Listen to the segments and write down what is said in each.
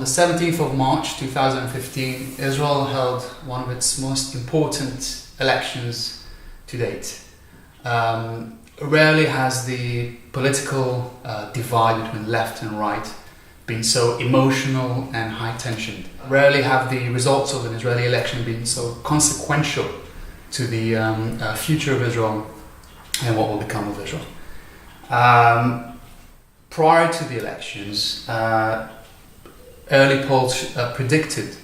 the 17th of March 2015, Israel held one of its most important elections to date. Rarely has the political divide between left and right been so emotional and high-tensioned. Rarely have the results of an Israeli election been so consequential to the future of Israel and what will become of Israel. Prior to the elections, early polls predicted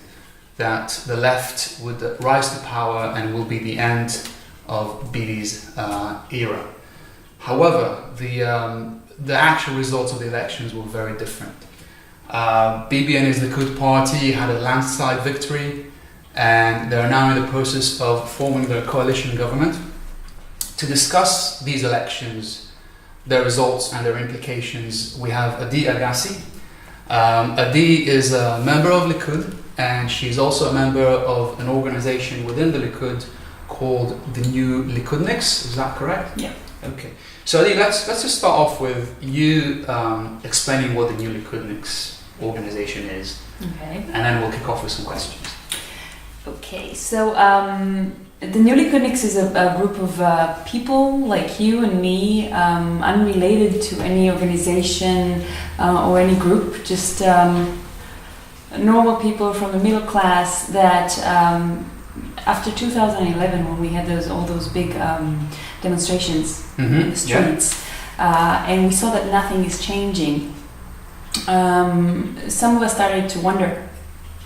that the left would rise to power and will be the end of Bibi's era. However, the actual results of the elections were very different. Bibi and his Likud Party had a landslide victory, and they are now in the process of forming their coalition government. To discuss these elections, their results and their implications, we have Adi Agasi. Adi is a member of Likud, and she's also a member of an organization within the Likud called the New Likudniks. Is that correct? Yeah. Okay. So Adi, let's just start off with you explaining what the New Likudniks organization is. Okay. And then we'll kick off with some questions. Okay, so the New Likudniks is a group of people like you and me, unrelated to any organization or any group, just normal people from the middle class that after 2011, when we had all those big demonstrations in the streets, and we saw that nothing is changing, some of us started to wonder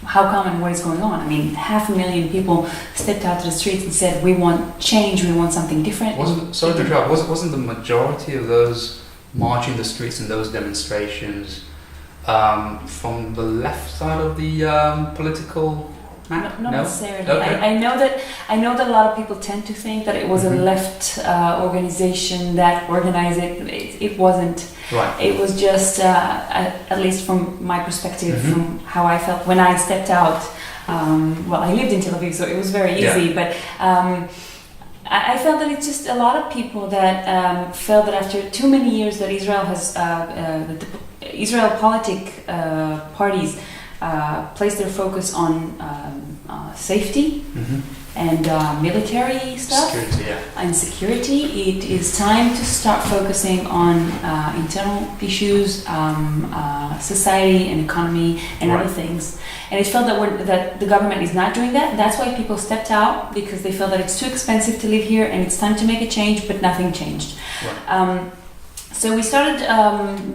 how come and what is going on. I mean, 500,000 people stepped out to the streets and said, we want change, we want something different. Sorry to interrupt, wasn't the majority of those marching the streets and those demonstrations from the left side of the political map? Not no? necessarily. Okay. I know that a lot of people tend to think that it was a left organization that organized it. It wasn't. Right. It was just, at least from my perspective, from how I felt when I stepped out. Well, I lived in Tel Aviv, so it was very easy. Yeah. But I felt that it's just a lot of people that felt that after too many years that Israel has, the Israel politic parties place their focus on safety and military stuff and security. It is time to start focusing on internal issues, society and economy and other things. And it felt that the government is not doing that. That's why people stepped out, because they felt that it's too expensive to live here and it's time to make a change, but nothing changed. Right. So we started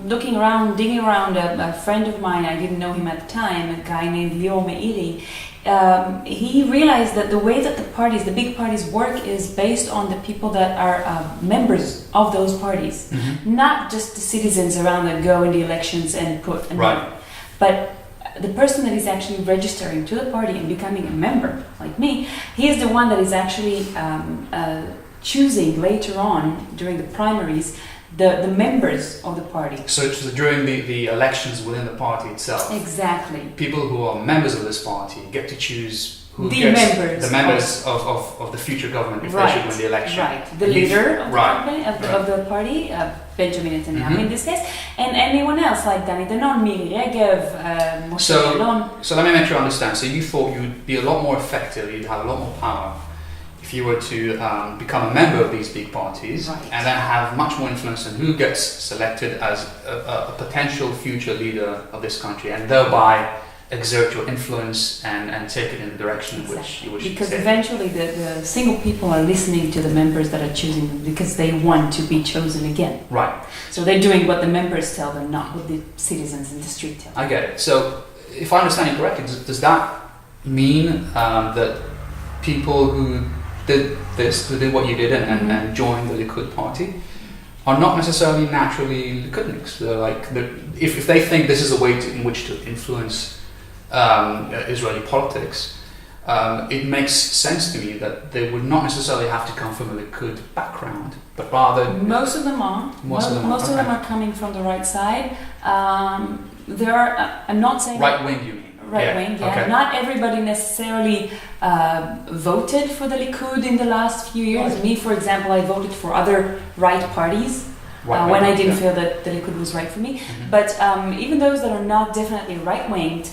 looking around, digging around. A friend of mine, I didn't know him at the time, a guy named Lior Meiri, he realized that the way that the big parties work is based on the people that are members of those parties, not just the citizens around that go in the elections and put a name. But the person that is actually registering to the party and becoming a member, like me, he is the one that is actually choosing later on during the primaries the members of the party. So during the elections within the party itself, exactly, people who are members of this party get to choose who the gets members, the members of the future government if they should win the election. Right, the leader of the company, of the party, Benjamin Netanyahu in this case, and anyone else like Dani Danon, Miri Regev, Moshe Yalon. So let me make sure I understand. So you thought you would be a lot more effective, you'd have a lot more power if you were to become a member of these big parties, and then have much more influence on who gets selected as a potential future leader of this country, and thereby exert your influence and take it in the direction in which you wish to take. Because eventually the single people are listening to the members that are choosing them because they want to be chosen again. Right. So they're doing what the members tell them, not what the citizens in the street tell them. I get it. So if I understand you correctly, does that mean that people who did what you did and joined the Likud Party are not necessarily naturally Likudniks? If they think this is a way in which to influence Israeli politics, it makes sense to me that they would not necessarily have to come from a Likud background, but rather most of them are. Most of them are coming from the right side. There are. I'm not saying right wing. You mean? Right wing, yeah. Okay. Not everybody necessarily voted for the Likud in the last few years. Me, for example, I voted for other right parties. Right, when I didn't yeah. feel that the Likud was right for me. Mhm. But even those that are not definitely right-winged,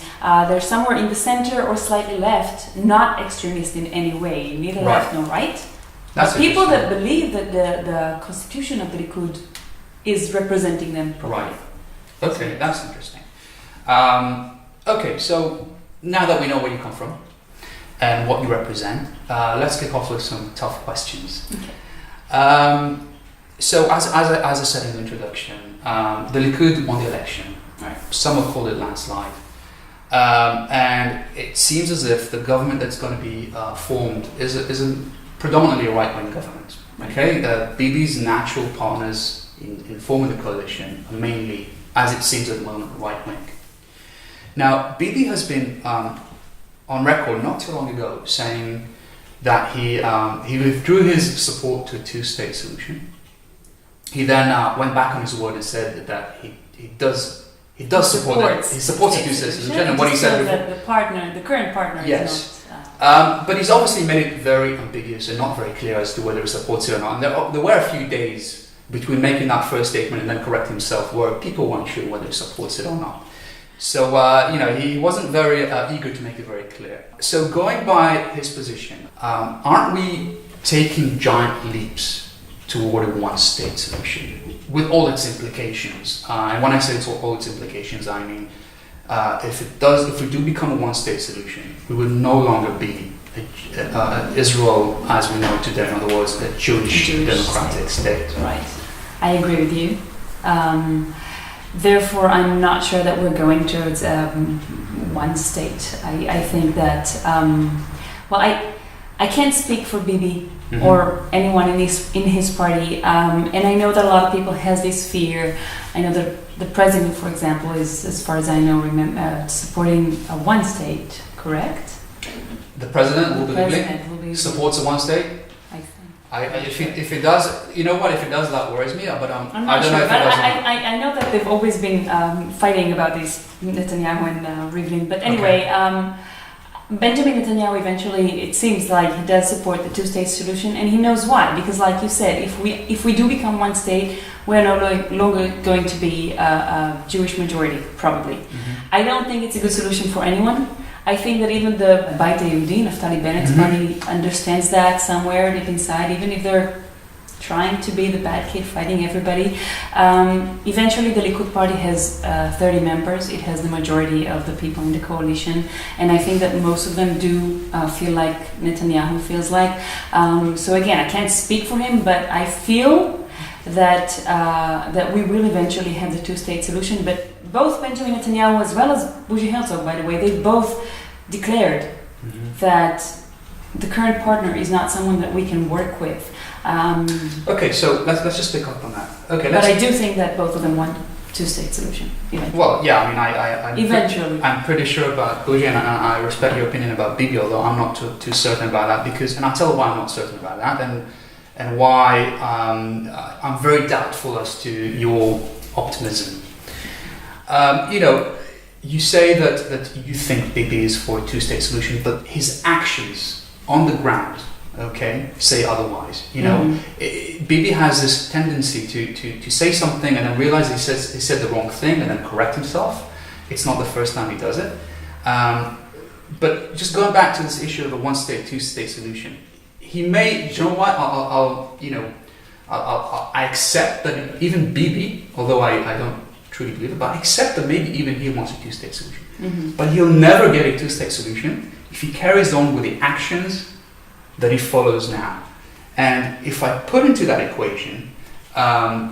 they're somewhere in the center or slightly left, not extremist in any way, neither Right. left nor right. That's People that interesting. believe that the constitution of the Likud is representing them properly. Right. Okay, that's interesting. Okay, so now that we know where you come from and what you represent, let's kick off with some tough questions. Okay. So, as I said in the introduction, the Likud won the election. Right? Some have called it landslide. And it seems as if the government that's going to be formed is a predominantly a right-wing government. Okay, Bibi's natural partners in forming the coalition are mainly, as it seems at the moment, right-wing. Now, Bibi has been on record not too long ago saying that he withdrew his support to a two-state solution. He then went back on his word and said that he does support it. He supports a two-state solution. And what he said before, the current partner, yes. is not. But he's obviously made it very ambiguous and not very clear as to whether he supports it or not. And there were a few days between making that first statement and then correcting himself where people weren't sure whether he supports it or not. So, he wasn't very eager to make it very clear. So going by his position, aren't we taking giant leaps toward a one-state solution with all its implications? And when I say all its implications, I mean if we do become a one-state solution, we will no longer be Israel as we know it today. In other words, a Jewish democratic state. Right. I agree with you. Therefore, I'm not sure that we're going towards one state. I think that I can't speak for Bibi or anyone in his party, and I know that a lot of people has this fear. I know that the president, for example, is, as far as I know, supporting a one state. Correct? The president will be supports a one state. I think. If it does, you know what? If it does, that worries me. But I'm I not don't sure. know if it does. I know that they've always been fighting about this, Netanyahu and Rivlin. But anyway, Benjamin Netanyahu eventually, it seems like he does support the two-state solution, and he knows why. Because, like you said, if we do become one state, we're no longer going to be a Jewish majority, probably. I don't think it's a good solution for anyone. I think that even the Beit Yehudi, Naftali Bennett's party, understands that somewhere deep inside, even if they're trying to be the bad kid fighting everybody. Eventually, the Likud Party has 30 members. It has the majority of the people in the coalition. And I think that most of them do feel like Netanyahu feels like. So again, I can't speak for him, but I feel that we will eventually have the two-state solution. But both Benjamin Netanyahu as well as Bougie Herzog, by the way, they both declared that the current partner is not someone that we can work with. Okay, so let's just pick up on that. Okay, but I do think that both of them want two-state solution. Eventually. Well, yeah, I mean, eventually. I'm pretty sure about Bougie, and I respect your opinion about Bibi, although I'm not too certain about that and I'll tell you why I'm not certain about that, and why I'm very doubtful as to your optimism. You say that you think Bibi is for a two-state solution, but his actions on the ground, say otherwise. Bibi has this tendency to say something and then realize he said the wrong thing and then correct himself. It's not the first time he does it. But just going back to this issue of a one-state, two-state solution, he may. You know what? I accept that even Bibi, although I don't truly believe it, but I accept that maybe even he wants a two-state solution. But he'll never get a two-state solution if he carries on with the actions that he follows now. And if I put into that equation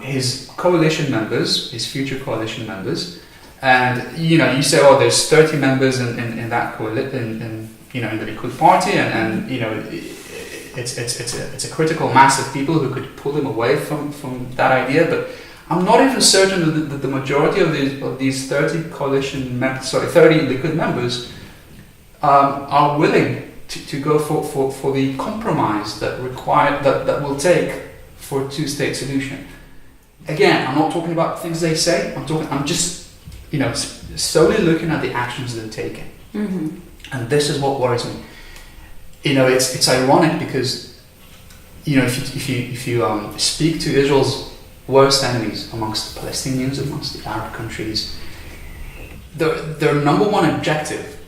his coalition members, his future coalition members, and you say, oh, there's 30 members in that coalition, in the Likud Party, and it's a critical mass of people who could pull him away from that idea. But I'm not even certain that the majority of these 30 30 Likud members are willing to go for the compromise that will take for a two-state solution. Again, I'm not talking about things they say. I'm just solely looking at the actions they're taking. And this is what worries me. It's ironic because if you speak to Israel's worst enemies amongst the Palestinians, amongst the Arab countries. Their number one objective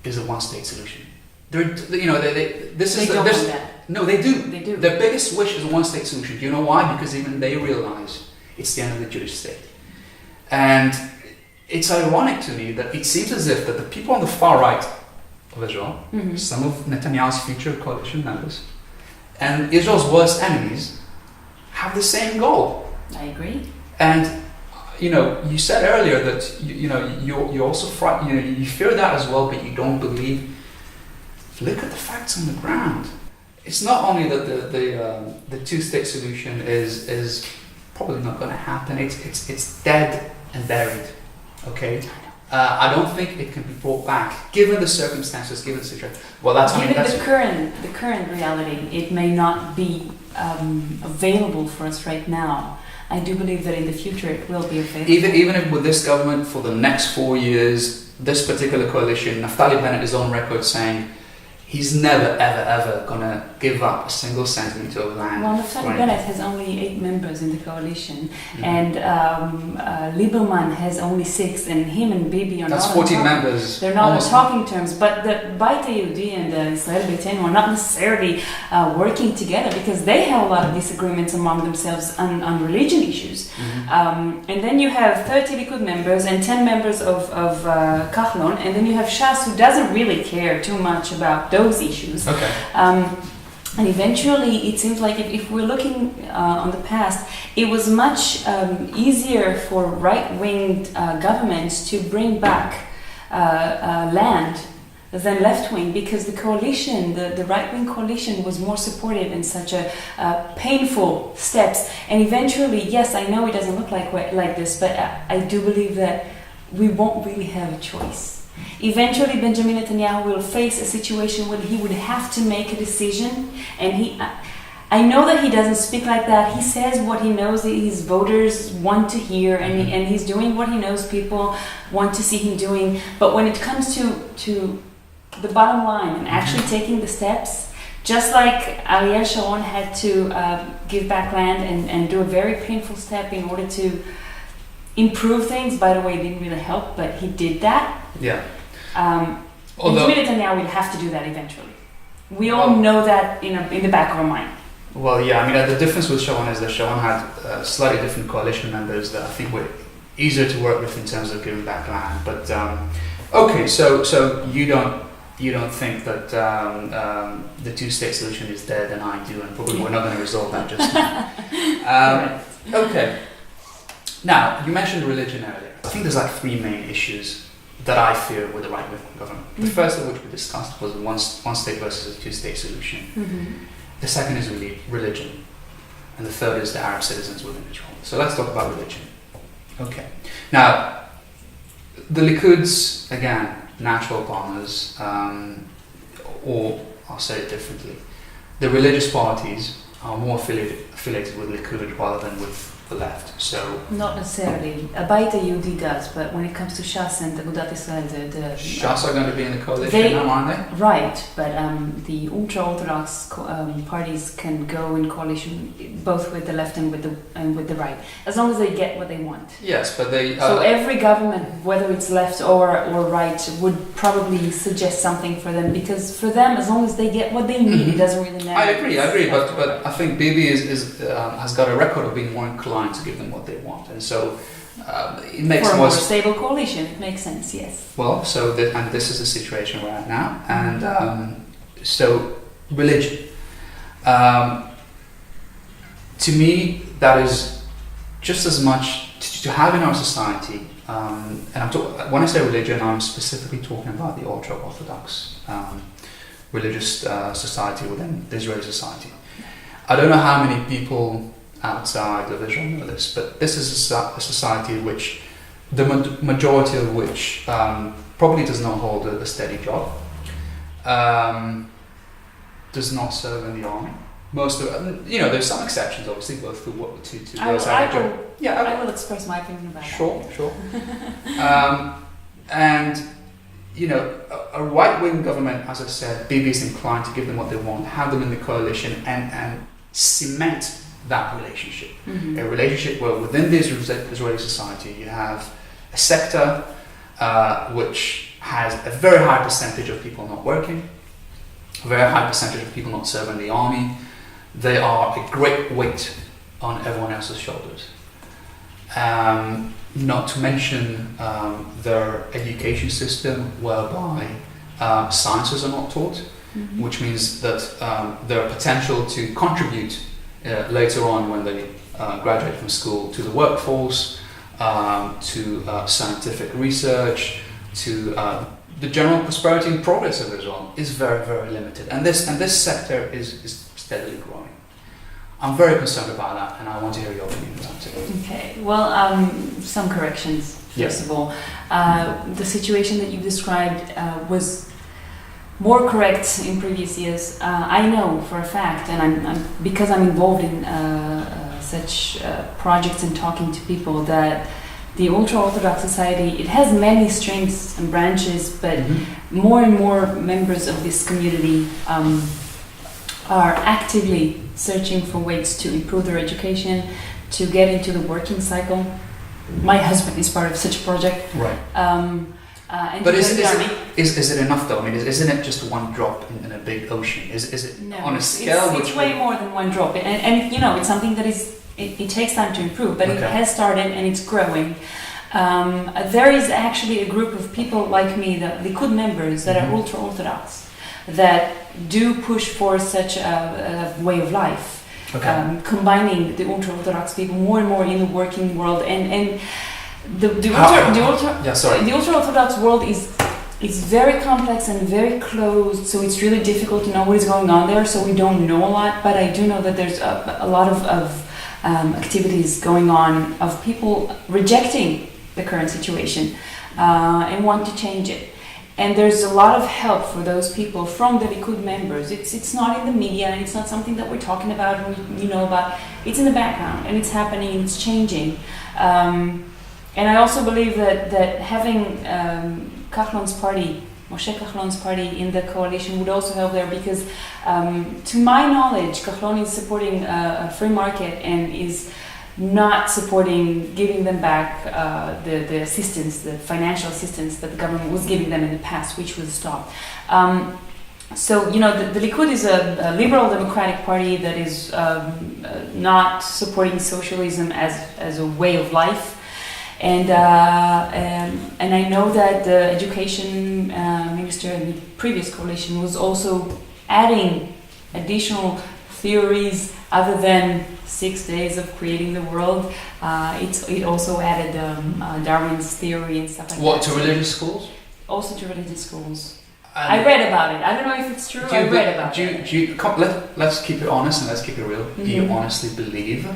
is a one-state solution. They don't want that. No, they do. They do. Their biggest wish is a one-state solution. Do you know why? Because even they realize it's the end of the Jewish state. And it's ironic to me that it seems as if that the people on the far right of Israel, some of Netanyahu's future coalition members, and Israel's worst enemies have the same goal. I agree. And you said earlier that you also you fear that as well, but you don't believe. Look at the facts on the ground. It's not only that the two-state solution is probably not going to happen. It's dead and buried. Okay. I don't think it can be brought back, given the circumstances, given the situation. Well, given the current reality, it may not be available for us right now. I do believe that in the future it will be available. Even if with this government for the next 4 years, this particular coalition, Naftali Bennett is on record saying he's never, ever, ever going to give up a single centimetre of land. Well, Naftali Bennett has only 8 members in the coalition, and Lieberman has only 6, and him and Bibi are That's not 14 members. They're not on talking terms, but the Beit Yehudi and the Israel Beitenu are not necessarily working together because they have a lot of disagreements among themselves on religion issues. And then you have 30 Likud members and 10 members of Kahlon, and then you have Shas, who doesn't really care too much about those issues. Okay. And eventually, it seems like if we're looking on the past, it was much easier for right-wing governments to bring back land than left-wing, because the coalition, the right-wing coalition, was more supportive in such a painful steps. And eventually, yes, I know it doesn't look like this, but I do believe that we won't really have a choice. Eventually, Benjamin Netanyahu will face a situation where he would have to make a decision, and I know that he doesn't speak like that. He says what he knows that his voters want to hear, and he's doing what he knows people want to see him doing. But when it comes to the bottom line and actually taking the steps, just like Ariel Sharon had to give back land and do a very painful step in order to improve things. By the way, it didn't really help, but he did that. Yeah. Benjamin Netanyahu will have to do that eventually. We all know that in the back of our mind. Well, yeah. I mean, the difference with Sharon is that Sharon had slightly different coalition members that I think were easier to work with in terms of giving back land. But okay, so you don't think that the two-state solution is dead, and I do, and probably we're not going to resolve that just now. Okay. Now, you mentioned religion earlier. I think there's like 3 main issues that I fear with the right-wing government. The first of which we discussed was one state versus a two-state solution. The second is really religion. And the third is the Arab citizens within Israel. So let's talk about religion. Okay. Now, the Likud's, again, natural partners, or I'll say it differently, the religious parties are more affiliated with Likud rather than with the left. So not necessarily. Beit Yehudi does, but when it comes to Shas and Agudat Israel, the Shas are going to be in the coalition now, aren't they? Right, but the ultra-orthodox parties can go in coalition both with the left and with the right, as long as they get what they want. Yes, but they. So every government, whether it's left or right, would probably suggest something for them, because for them, as long as they get what they need, it doesn't really matter. I agree, but I think Bibi has got a record of being more inclined to give them what they want, and so it makes for a more stable coalition. It makes sense, yes. Well, so and this is the situation we're at now, and so religion. To me, that is just as much to have in our society. And when I say religion, I'm specifically talking about the ultra-orthodox religious society within the Israeli society. I don't know how many people outside of Israel know this, but this is a society which the majority of which probably does not hold a steady job, does not serve in the army. Most of there's some exceptions, obviously, both to those I will express my opinion about that. Sure. And a right-wing government, as I said, Bibi is inclined to give them what they want, have them in the coalition, and cement that relationship. A relationship where within the Israeli society you have a sector which has a very high percentage of people not working, a very high percentage of people not serving the army. They are a great weight on everyone else's shoulders. Not to mention their education system, whereby sciences are not taught, which means that their potential to contribute later on when they graduate from school to the workforce, to scientific research, to the general prosperity and progress of Israel is very, very limited. And this sector is steadily growing. I'm very concerned about that, and I want to hear your opinion about it. Okay, well, some corrections, first of all. The situation that you described was more correct in previous years. I know for a fact, and because I'm involved in such projects and talking to people, that the ultra-Orthodox society, it has many strengths and branches, but more and more members of this community are actively searching for ways to improve their education, to get into the working cycle. My husband is part of such a project. Right. And but is it enough though? I mean, isn't it just one drop in a big ocean? Is it no, on a scale? It's way more than one drop, and you know, it's something that is. It takes time to improve, but it has started and it's growing. There is actually a group of people like me, the Likud members, that are ultra-Orthodox, that do push for such a way of life, combining the ultra-Orthodox people more and more in the working world, and the ultra-Orthodox world is very complex and very closed, so it's really difficult to know what is going on there, so we don't know a lot, but I do know that there's a lot of activities going on of people rejecting the current situation and want to change it. And there's a lot of help for those people from the Likud members. It's not in the media, and it's not something that we're talking about and you know about. It's in the background, and it's happening, it's changing. And I also believe that having Kahlon's party, Moshe Kahlon's party in the coalition would also help there, because to my knowledge, Kahlon is supporting a free market and is not supporting giving them back the assistance, the financial assistance that the government was giving them in the past, which was stopped. So, you know, the Likud is a liberal democratic party that is not supporting socialism as a way of life. And I know that the education minister in the previous coalition was also adding additional theories other than 6 days of creating the world. It also added Darwin's theory and stuff like that. What, to religious schools? Also to religious schools. I read about it. I don't know if it's true. I read about it. Let's keep it honest and let's keep it real. Do you honestly believe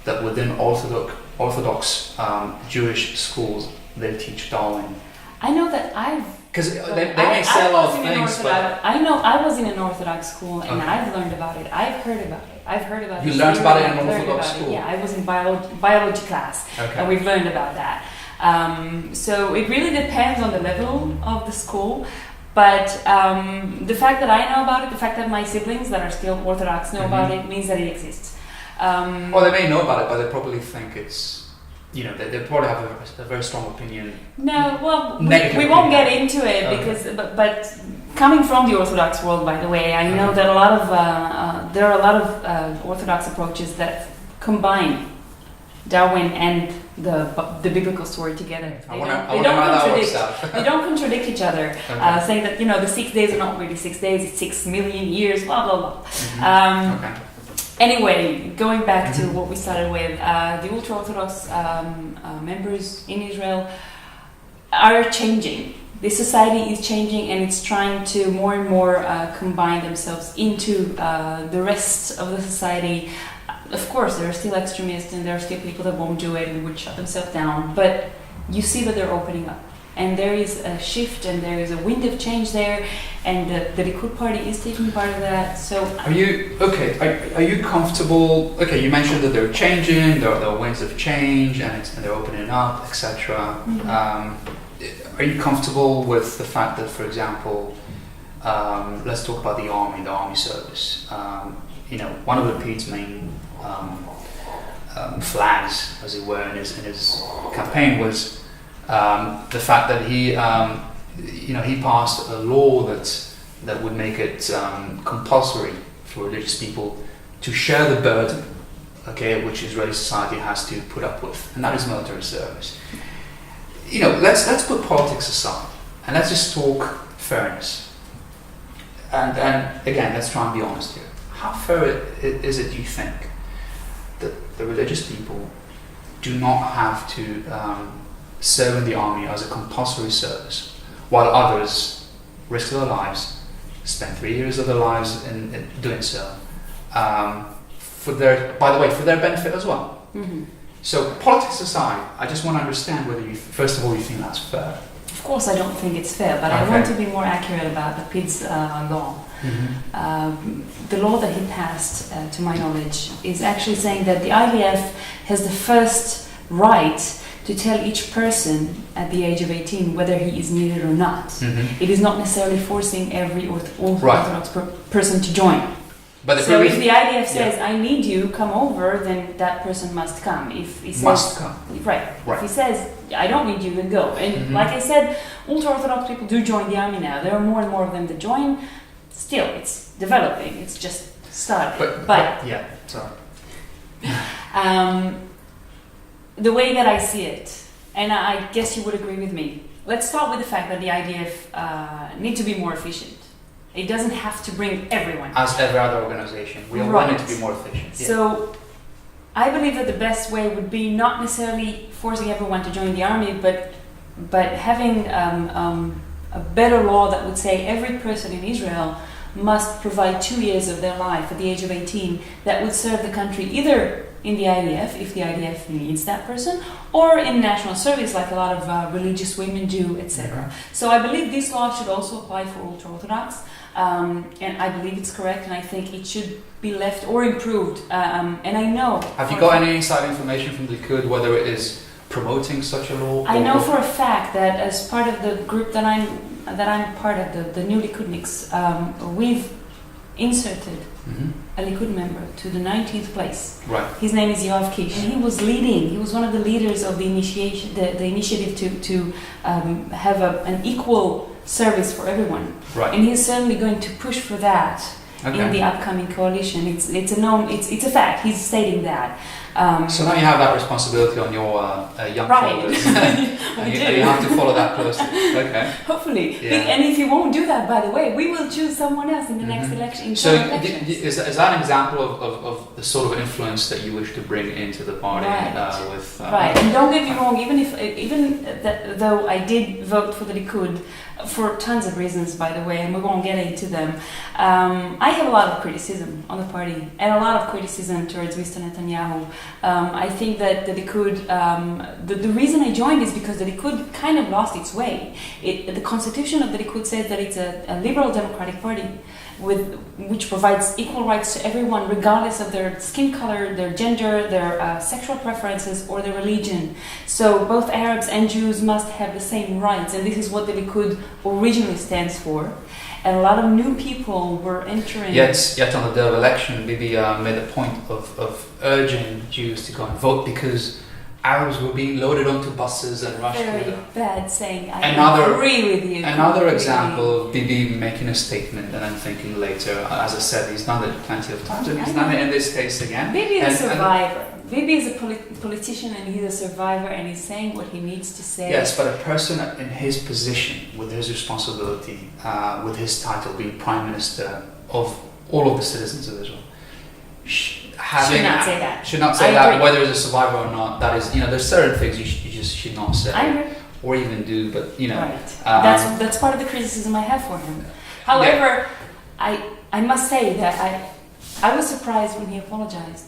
that within Orthodox Jewish schools they teach Darwin? I know that because they may say a lot of things, but I know I was in an Orthodox school and I've learned about it. I've heard about it. You learned about it in an Orthodox school? Yeah, I was in biology class, and we've learned about that. So it really depends on the level of the school. But the fact that I know about it, the fact that my siblings that are still Orthodox know about it, means that it exists. Well, they may know about it, but they probably think it's, you know, they probably have a very strong opinion. No, well, we won't get into it because, but coming from the Orthodox world, by the way, I know that there are a lot of Orthodox approaches that combine Darwin and the biblical story together. They don't contradict each other, saying that, you know, the 6 days are not really 6 days, it's 6 million years, blah blah blah. Anyway, going back to what we started with, the ultra-Orthodox members in Israel are changing. The society is changing, and it's trying to more and more combine themselves into the rest of the society. Of course, there are still extremists, and there are still people that won't do it and would shut themselves down, but you see that they're opening up. And there is a shift, and there is a wind of change there, and the Likud Party is taking part of that. So, are you comfortable? Okay, you mentioned that they're changing, there are winds of change, and they're opening up, etc. Are you comfortable with the fact that, for example, let's talk about the army service. You know, one of the Pete's main flags, as it were, in his campaign was the fact that he passed a law that would make it compulsory for religious people to share the burden, okay, which Israeli society has to put up with, and that is military service. Let's put politics aside and let's just talk fairness. And again, let's try and be honest here. How fair is it, do you think, that the religious people do not have to serve in the army as a compulsory service, while others risk their lives, spend 3 years of their lives in doing so, for their benefit as well? Mm-hmm. So politics aside, I just want to understand whether you, first of all, you think that's fair. Of course, I don't think it's fair, but I want to be more accurate about the PID's law. Mm-hmm. The law that he passed, to my knowledge, is actually saying that the IDF has the first right to tell each person at the age of 18 whether he is needed or not. Mm-hmm. It is not necessarily forcing every Orthodox person to join. But so if the IDF says, I need you, come over, then that person must come. If he says, come. Right. If he says, I don't need you, then go. And like I said, ultra-Orthodox people do join the army now. There are more and more of them that join. Still, it's developing. It's just started. But yeah, sorry. The way that I see it, and I guess you would agree with me, let's start with the fact that the IDF need to be more efficient. It doesn't have to bring everyone. As every other organization. We all want it to be more efficient. Yeah. So I believe that the best way would be not necessarily forcing everyone to join the army, but having a better law that would say every person in Israel must provide 2 years of their life at the age of 18 that would serve the country either in the IDF, if the IDF needs that person, or in national service, like a lot of religious women do, etc. So I believe this law should also apply for ultra-Orthodox, and I believe it's correct, and I think it should be left or improved. And I know... Have you got any inside information from Likud whether it is promoting such a law? I know for a fact that as part of the group that I'm part of, the new Likudniks, we've inserted a Likud member to the 19th place. Right. His name is Yoav Kish, and he was one of the leaders of the initiative to have an equal service for everyone. Right. And he's certainly going to push for that in the upcoming coalition. It's a fact. He's stating that. So now you have that responsibility on your young followers. and you have to follow that closely. Okay. Hopefully. Yeah. And if you won't do that, by the way, we will choose someone else in the next election. So is that an example of the sort of influence that you wish to bring into the party? Right. Right. And don't get me wrong, though I did vote for the Likud, for tons of reasons, by the way, and we won't get into them. I have a lot of criticism on the party, and a lot of criticism towards Mr. Netanyahu. I think that the Likud, the reason I joined is because the Likud kind of lost its way. The constitution of the Likud says that it's a liberal democratic party which provides equal rights to everyone regardless of their skin color, their gender, their sexual preferences, or their religion. So both Arabs and Jews must have the same rights, and this is what the Likud originally stands for. And a lot of new people were entering. Yet on the day of election, Bibi made a point of urging Jews to go and vote because Arabs were being loaded onto buses and rushed Very through them. bad saying. I agree with you. Another example of Bibi making a statement and then thinking later, as I said, he's done it plenty of times and he's done it in this case again. Bibi is a survivor. Bibi is a politician and he's a survivor and he's saying what he needs to say. Yes, but a person in his position, with his responsibility, with his title being Prime Minister of all of the citizens of Israel, should not say that. Should not say that, whether he's a survivor or not. That is, there's certain things you just should not say. I agree. Or even do, but Right. That's part of the criticism I have for him. However, I must say that I was surprised when he apologized.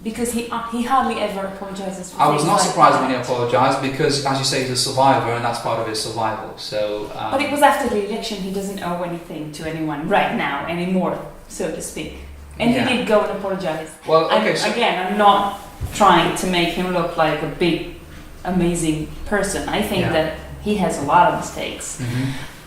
Because he hardly ever apologizes for I was not surprised when he that. apologized because, as you say, he's a survivor and that's part of his survival. So, but it was after the election. He doesn't owe anything to anyone right now anymore, so to speak. And he did go and apologize. Well, okay. I'm not trying to make him look like a big, amazing person. I think that he has a lot of mistakes.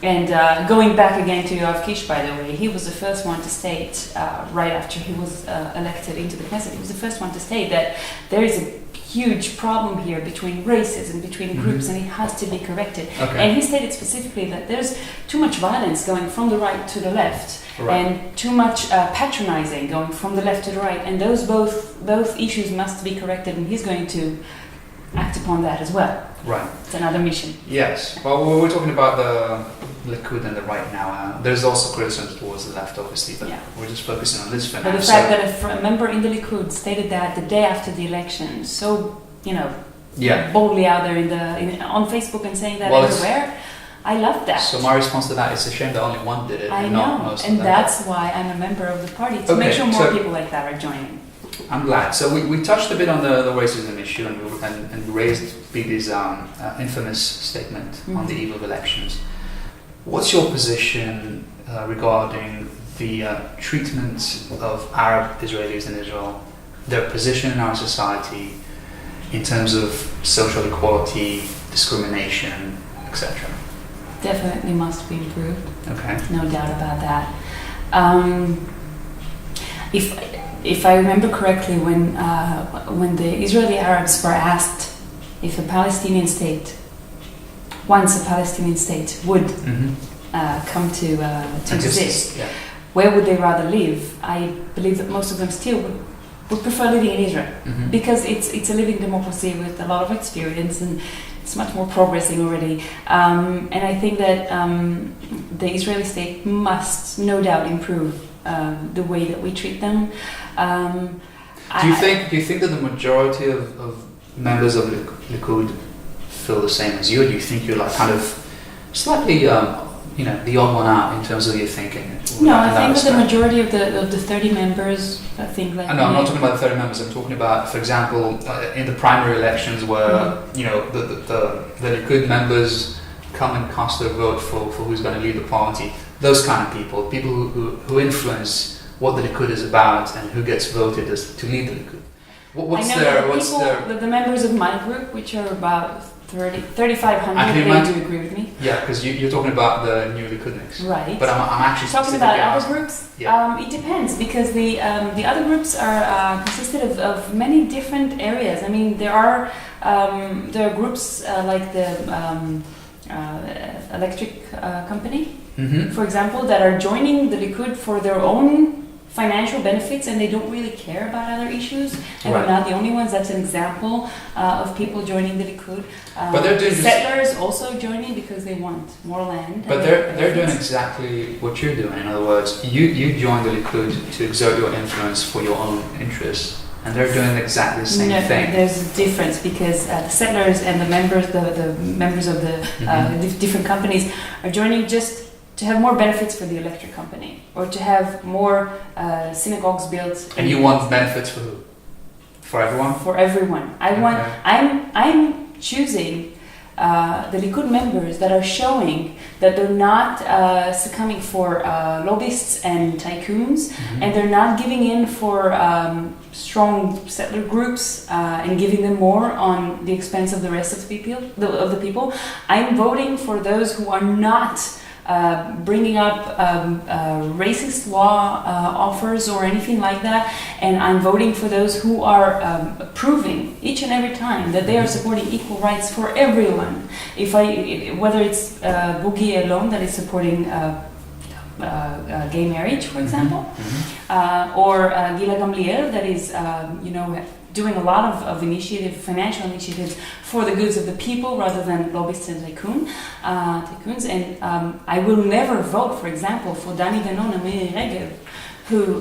And going back again to Yoav Kish, by the way, he was the first one to state, right after he was elected into the Knesset, he was the first one to state that there is a huge problem here between races and between groups, and it has to be corrected. Okay. And he stated specifically that there's too much violence going from the right to the left, Right. and too much patronizing going from the left to the right, and those both issues must be corrected, and he's going to act upon that as well. Right. It's another mission. Yes. Well, we're talking about the Likud and the right now. There's also criticism towards the left, obviously, but Yeah. we're just focusing on this for now. But the fact that a member in the Likud stated that the day after the election, so Yeah. boldly out there on Facebook and saying that Well, it's- everywhere, I love that. So my response to that is a shame that only one did it, I and not know, most and of them. that's why I'm a member of the party, to Okay, make sure more so- people like that are joining. I'm glad. So we touched a bit on the racism issue, and we raised Bibi's infamous statement on the eve of elections. What's your position regarding the treatment of Arab Israelis in Israel, their position in our society in terms of social equality, discrimination, etc.? Definitely must be improved. Okay. No doubt about that. If I remember correctly, when the Israeli Arabs were asked if a Palestinian state, once a Palestinian state would come to exist, Yeah. where would they rather live? I believe that most of them still would prefer living in Israel, because it's a living democracy with a lot of experience, and it's much more progressing already. And I think that the Israeli state must no doubt improve the way that we treat them. Do you think that the majority of members of Likud feel the same as you, or do you think you're like kind of slightly the odd one out in terms of your thinking? No, I think that the majority of the 30 members, I think like... No, I'm not talking about the 30 members. I'm talking about, for example, in the primary elections where the Likud members come and cast their vote for who's going to lead the party. Those kind of people who influence what the Likud is about and who gets voted as to lead the Likud. The members of my group, which are about 3,500, they do agree with me. Yeah, because you're talking about the new Likudniks. Right. But I'm actually talking about other groups. Yeah. It depends, because the other groups are consisted of many different areas. I mean, there are groups like the electric company, for example, that are joining the Likud for their own financial benefits, and they don't really care about other issues. And Right. we're not the only ones. That's an example of people joining the Likud. But they're doing settlers also joining because they want more land. But they're doing exactly what you're doing. In other words, you joined the Likud to exert your influence for your own interests, and they're doing exactly the same thing. There's a difference, because the settlers and the members of the different companies are joining just to have more benefits for the electric company, or to have more synagogues built. And you want benefits for who? For everyone? For everyone. I'm choosing the Likud members that are showing that they're not succumbing for lobbyists and tycoons, and they're not giving in for strong settler groups and giving them more on the expense of the rest of the people. I'm voting for those who are not bringing up racist law offers or anything like that, and I'm voting for those who are proving each and every time that they are supporting equal rights for everyone. Whether it's Boogie alone that is supporting gay marriage, for example, or Gila Gamliel that is doing a lot of financial initiatives for the goods of the people rather than lobbyists and tycoons. And I will never vote, for example, for Dani Danon and Miri Regev,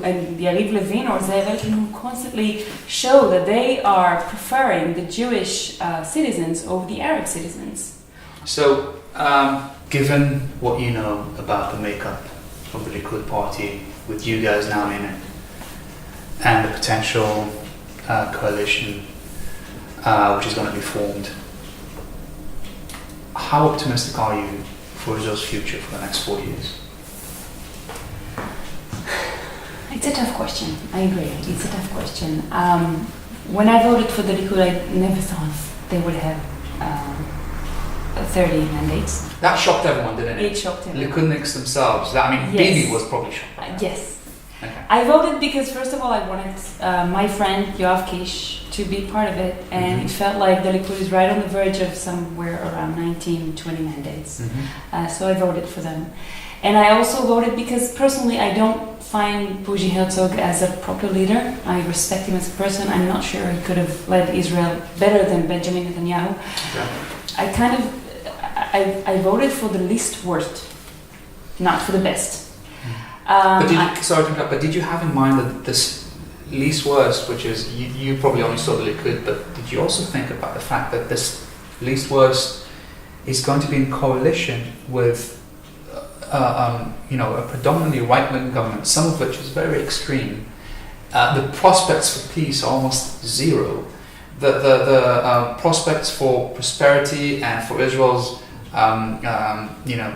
and Yariv Levin or Zev Elkin, who constantly show that they are preferring the Jewish citizens over the Arab citizens. So, given what you know about the makeup of the Likud Party, with you guys now in it, and the potential coalition which is going to be formed, how optimistic are you for Israel's future for the next 4 years? It's a tough question. I agree. It's a tough question. When I voted for the Likud, I never thought they would have 30 mandates. That shocked everyone, didn't it? It shocked everyone. Likudniks themselves. Yes. Bibi was probably shocked by that. Yes. Okay. I voted because, first of all, I wanted my friend Yoav Kish to be part of it, and it felt like the Likud is right on the verge of somewhere around 19, 20 mandates. So I voted for them. And I also voted because, personally, I don't find Bougie Herzog as a proper leader. I respect him as a person. I'm not sure he could have led Israel better than Benjamin Netanyahu. Okay. I voted for the least worst, not for the best. But did you have in mind that this least worst, which is, you probably only saw the Likud, but did you also think about the fact that this least worst is going to be in coalition with a predominantly right-wing government, some of which is very extreme? The prospects for peace are almost zero. The prospects for prosperity and for Israel's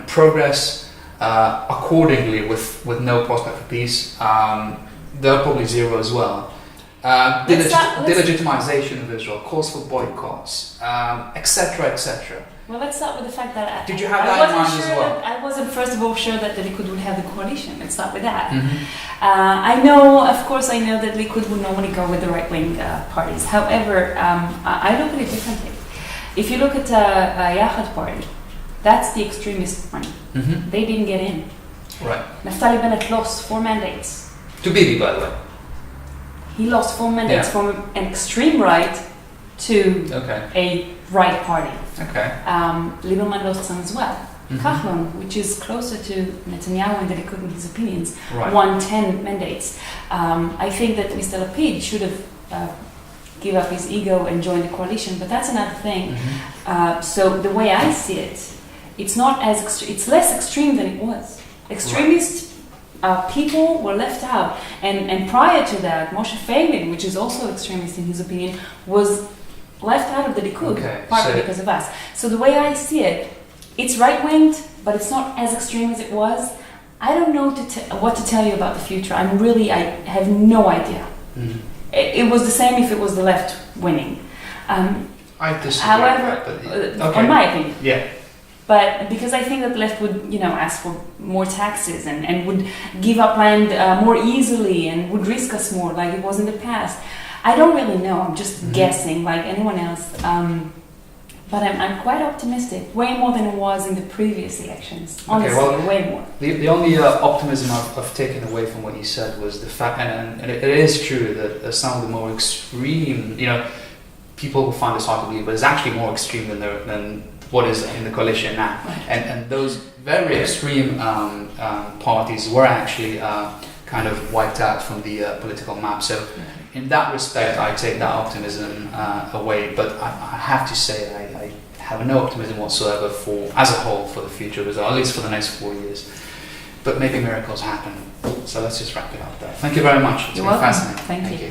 progress accordingly, with no prospect for peace, they're probably zero as well. Delegitimization of Israel, calls for boycotts, etc., etc. Well, let's start with the fact that Did you have that in mind as well? I wasn't, first of all, sure that the Likud would have the coalition. Let's start with that. I know that Likud would normally go with the right-wing parties. However, I look at it differently. If you look at Yachad Party, that's the extremist one. They didn't get in. Right. Naftali Bennett lost 4 mandates. To Bibi, by the way. He lost 4 mandates from an extreme right to a right party. Okay. Lieberman lost some as well. Kahlon, which is closer to Netanyahu and the Likud in his opinions, won 10 mandates. I think that Mr. Lapid should have give up his ego and join the coalition, but that's another thing. So the way I see it, it's not as it's less extreme than it was. Extremist people were left out, and prior to that, Moshe Feiglin, which is also extremist in his opinion, was left out of the Likud, partly because of us. So the way I see it, it's right-winged, but it's not as extreme as it was. I don't know what to tell you about the future. I have no idea. It was the same if it was the left winning. I disagree. However, in my opinion. Yeah. But because I think that the left would, ask for more taxes and would give up land more easily and would risk us more like it was in the past. I don't really know. I'm just guessing like anyone else. But I'm quite optimistic, way more than it was in the previous elections. Honestly, way more. The only optimism I've taken away from what you said was the fact, and it is true that some of the more extreme, people will find this hard to believe, but it's actually more extreme than what is in the coalition now. And those very extreme parties were actually kind of wiped out from the political map. So in that respect, I take that optimism away. But I have to say, I have no optimism whatsoever as a whole for the future of Israel, at least for the next 4 years. But maybe miracles happen. So let's just wrap it up there. Thank you very much. It's been fascinating. Thank you.